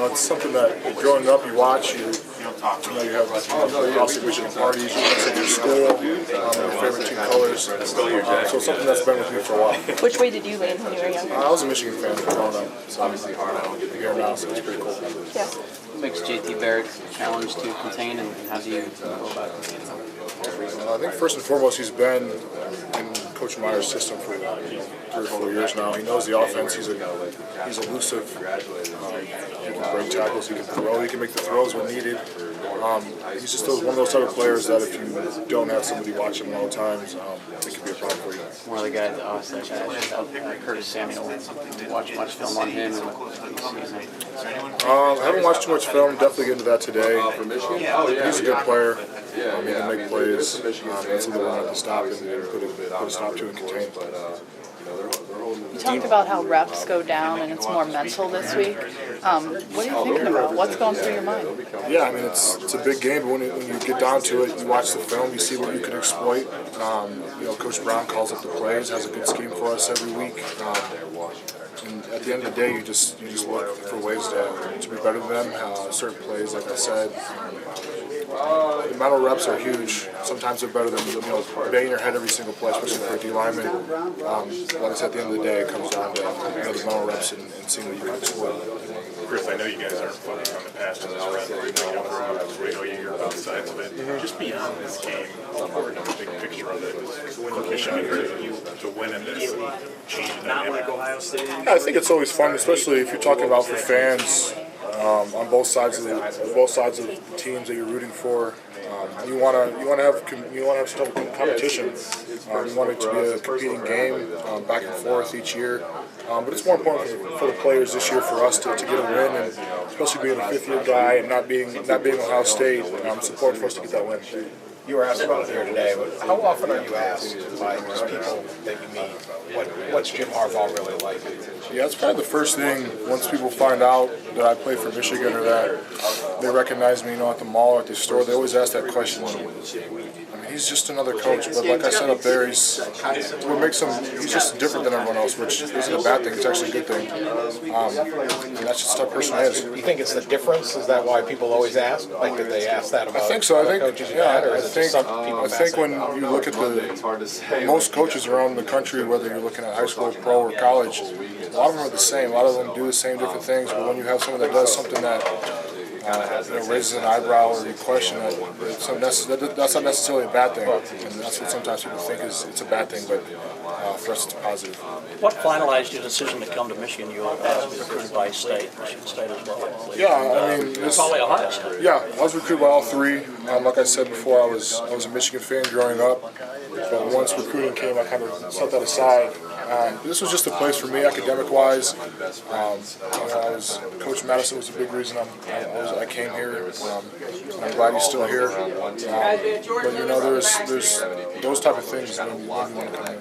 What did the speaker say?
it's something that growing up you watch. You have obviously Michigan parties, you at your school, your favorite team colors. So it's something that's been with me for a while. Which way did you lean when you were younger? I was a Michigan fan growing up, so obviously I'm here now, so it's pretty cool. Yeah. What makes JT Barrett a challenge to contain, and how do you go about containing him? I think first and foremost he's been in Coach Meyer's system for 3 or 4 years now. He knows the offense. He's elusive. He can break tackles. He can throw. He can make the throws when needed. He's just one of those type of players that if you don't have somebody watching him all the time, it could be a problem for you. One of the guys that always said that, Curtis Samuel. Watch much film on him and what season. I haven't watched too much film. Definitely get into that today. He's a good player. He can make plays. That's something we're going to have to stop and put a stop to and contain. You talked about how reps go down and it's more mental this week. What are you thinking about? What's going through your mind? Yeah, I mean, it's a big game, but when you get down to it, you watch the film, you see what you can exploit. Coach Brown calls up the plays, has a good scheme for us every week. And at the end of the day, you just look for ways to be better than them. Certain plays, like I said, the mental reps are huge. Sometimes they're better than banging your head every single play, especially for a D lineman. Like I said, at the end of the day, it comes down to the mental reps and seeing what you can exploit. Chris, I know you guys aren't focused on the past in this round. We know you hear both sides of it. Just beyond this game, how important of a big picture of it is to win in this, change the dynamic. Yeah, I think it's always fun, especially if you're talking about for fans on both sides of the teams that you're rooting for. You want to have some type of competition. You want it to be a competing game, back and forth each year. But it's more important for the players this year for us to get a win, and especially being a fifth-year guy and not being Ohio State. It's important for us to get that win. You were asked about it here today, but how often are you asked by just people that you meet, what's Jim Harbaugh really like? Yeah, it's probably the first thing once people find out that I play for Michigan or that they recognize me, at the mall or at the store. They always ask that question. I mean, he's just another coach, but like I said up there, he's just different than everyone else, which isn't a bad thing. It's actually a good thing. And that's just how a person is. You think it's the difference? Is that why people always ask? Like, did they ask that about? I think so. I think when you look at most coaches around the country, whether you're looking at high school, pro, or college, a lot of them are the same. A lot of them do the same different things. But when you have someone that does something that raises an eyebrow or you question it, that's not necessarily a bad thing. And that's what sometimes people think it's a bad thing, but for us it's positive. What finalized your decision to come to Michigan? You were recruited by Michigan State as well. Yeah, I mean, probably Ohio State. Yeah, I was recruited by all three. Like I said before, I was a Michigan fan growing up, but once recruiting came, I kind of set that aside. This was just a place for me, academic-wise. Coach Madison was a big reason I came here. I'm glad he's still here. But there's those type of things when you want to come in.